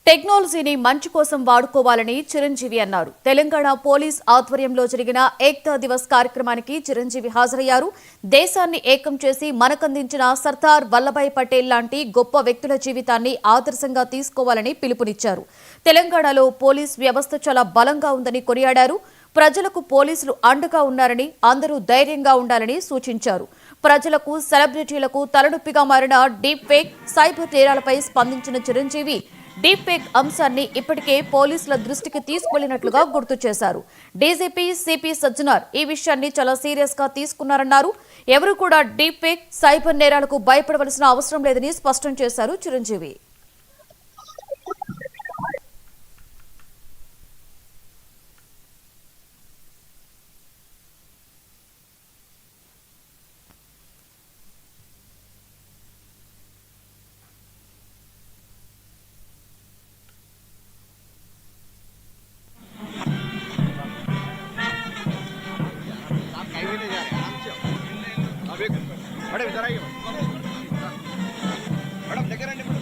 టెక్నాలజీని మంచి కోసం వాడుకోవాలని చిరంజీవి అన్నారు. తెలంగాణ పోలీస్ ఆధ్వర్యంలో జరిగిన ఏక్తా దివస్ కార్యక్రమానికి చిరంజీవి హాజరయ్యారు. దేశాన్ని ఏకం చేసి మనకందించిన సర్దార్ వల్లభాయ్ పటేల్ లాంటి గొప్ప వ్యక్తుల జీవితాన్ని ఆదర్శంగా తీసుకోవాలని పిలుపునిచ్చారు. తెలంగాణలో పోలీస్ వ్యవస్థ చాలా బలంగా ఉందని కొనియాడారు. ప్రజలకు పోలీసులు అండగా ఉన్నారని, అందరూ ధైర్యంగా ఉండాలని సూచించారు. ప్రజలకు, సెలబ్రిటీలకు తలనొప్పిగా మారిన డీప్ ఫేక్, సైబర్ నేరాలపై స్పందించిన చిరంజీవి డీప్ ఫేక్ అంశాన్ని ఇప్పటికే పోలీసుల దృష్టికి తీసుకెళ్లినట్లుగా గుర్తు చేశారు. డీజీపీ సిపి సజ్జనార్ ఈ విషయాన్ని చాలా సీరియస్ గా తీసుకున్నారన్నారు. ఎవరు కూడా డీప్ ఫేక్, సైబర్ నేరాలకు భయపడవలసిన అవసరం లేదని స్పష్టం చేశారు చిరంజీవి. मैडम इधर आइए मैडम लेकर आइए मैडम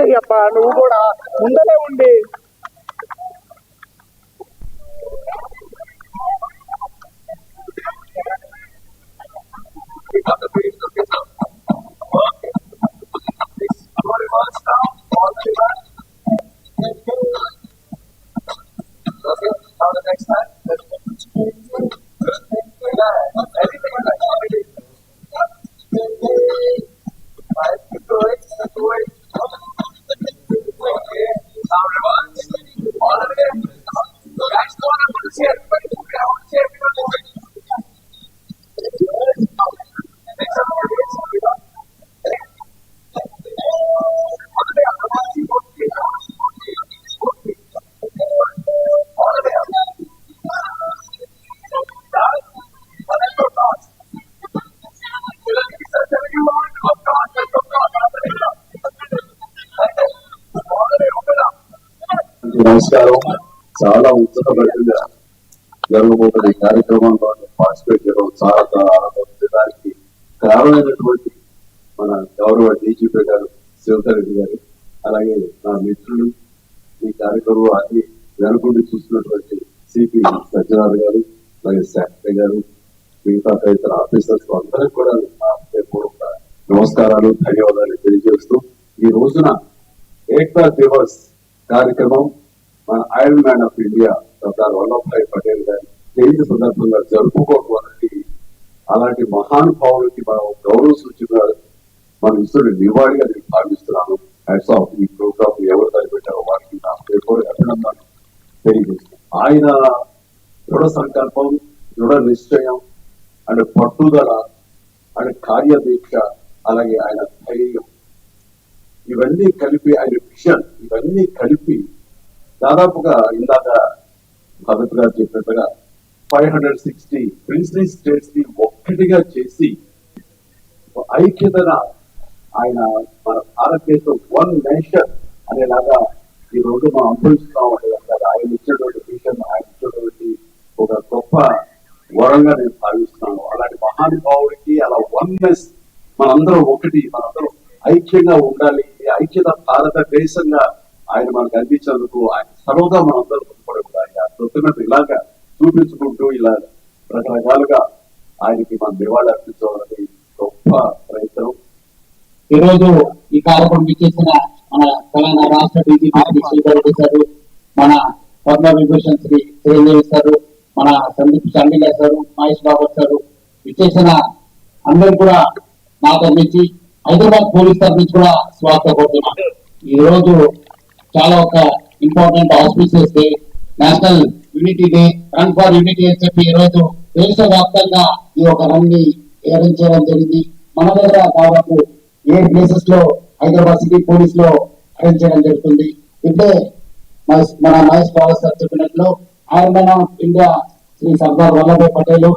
చెయ్యప్ప నువ్వు కూడా ముందరే ఉండి నమస్కారం. చాలా ఉత్సాహపడిగా జరగబోతున్న ఈ కార్యక్రమంలో పార్టిసిపేట్ చేయడం చాలా ఆనందించడానికి కారణమైనటువంటి మన గౌరవ డీజీపీ గారు శివకరెడ్డి గారు, అలాగే నా మిత్రులు, ఈ కార్యక్రమం అన్ని వెనుకుండి చూస్తున్నటువంటి సిపి సజ్జనార్ గారు, అలాగే సెక్రటరీ గారు, మిగతా తదితర ఆఫీసర్స్ అందరికీ కూడా నమస్కారాలు, ధన్యవాదాలు తెలియజేస్తూ ఈ రోజున ఏక్తా దివస్ కార్యక్రమం మన iron man of India Sardar Vallabhbhai Patel గారి జయంతి సందర్భంగా జరుపుకోవడం అనేది అలాంటి మహానుభావులకి మనం గౌరవ సూచనగా మన ఇస్తున్న నివాళిగా నేను భావిస్తున్నాను. Hats off. ఈ ప్రోగ్రామ్ ఎవరు తలపెట్టారో వారికి నా అభినందనలు తెలియజేస్తున్నాను. ఆయన దృఢ సంకల్పం, దృఢ నిశ్చయం అండ్ పట్టుదల అండ్ కార్యదీక్ష, అలాగే ఆయన ధైర్యం, ఇవన్నీ కలిపి ఆయన విజన్, ఇవన్నీ కలిపి దాదాపుగా ఇందాక భరత్ గారు చెప్పినట్టుగా 560 ప్రిన్స్లీ స్టేట్స్ ని ఒక్కటిగా చేసి ఐక్యతన ఆయన మన భారతదేశం వన్ నేషన్ అనేలాగా ఈ రోజు మనం అనుభవిస్తున్నాం అంటే ఆయన ఇచ్చినటువంటి విజన్, ఆయన ఇచ్చినటువంటి ఒక గొప్ప వరంగా నేను భావిస్తున్నాను. అలాంటి మహానుభావుడికి అలా వన్నెస్ మనందరం ఒకటి, మనందరం ఐక్యంగా ఉండాలి. ఐక్యత భారతదేశంగా ఆయన మనకు అందించేందుకు ఆయన సర్వదా మనందరూ ముప్పడి ఉండాలి. ఆ కృతజ్ఞత ఇలాగా చూపించుకుంటూ ఇలా రకరకాలుగా ఆయనకి మనం నివాళి అర్పించాలని గొప్ప ప్రయత్నం. ఈరోజు ఈ కార్యక్రమం ఇచ్చేసిన మన తెలంగాణ రాష్ట్ర డీజీపీ శ్రీధర్ గారు, మన పద్మ విభూషణ్ శ్రీ చిరంజీవి గారు, మన సందీప్ చండిల గారు, మహేష్ బాబు గారు, ఇచ్చేసిన అందరూ కూడా నా తరఫు నుంచి హైదరాబాద్ పోలీస్ తరఫు నుంచి కూడా స్వాగతం కోరుతున్నాను. ఈ రోజు చాలా ఒక important auspicious day, national unity day, run for unity అని చెప్పి ఈ రోజు దేశవ్యాప్తంగా ఈ ఒక రన్ ని అరేంజ్ చేయడం జరిగింది. మన దగ్గర దాదాపు 7 ప్లేసెస్ లో హైదరాబాద్ సిటీ పోలీస్ లో అరేంజ్ చేయడం జరుగుతుంది. ఇప్పుడే మన మహేష్ బాబు సార్ చెప్పినట్లు iron man of India Shri Sardar Vallabhbhai Patel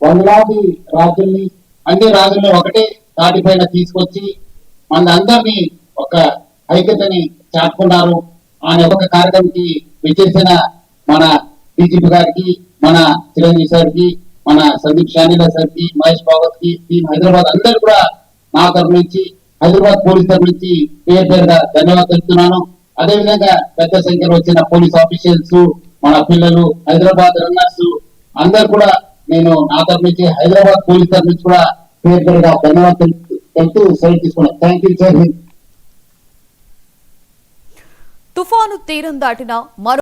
వందలాది రాజుల్ని అన్ని రాజుల్ని ఒకటే తాటి పైన తీసుకొచ్చి మన అందరినీ ఒక ఐక్యతని చాటుకున్నారు అనే ఒక కార్యక్రమానికి విచ్చేసిన మన డీజీపీ గారికి, మన చిరంజీవి సార్కి, మన సందీప్ షానీల సార్కి, మహేష్ భాగవత్ కి, టీం హైదరాబాద్ అందరూ కూడా నా తరఫు నుంచి, హైదరాబాద్ పోలీస్ తరఫు నుంచి పేరు పేరుగా ధన్యవాదాలు తెలుపుతున్నాను. అదేవిధంగా పెద్ద సంఖ్యలో వచ్చిన పోలీస్ ఆఫీషియల్స్, మన పిల్లలు, హైదరాబాద్ రన్నర్స్ అందరు కూడా నేను నా తరఫు నుంచి, హైదరాబాద్ పోలీస్ తరఫు నుంచి కూడా పేరు పేరుగా ధన్యవాదాలు తెలుపుతూ సెలవు తీసుకున్నాను. Thank you. తుఫాను తీరం దాటిన మరో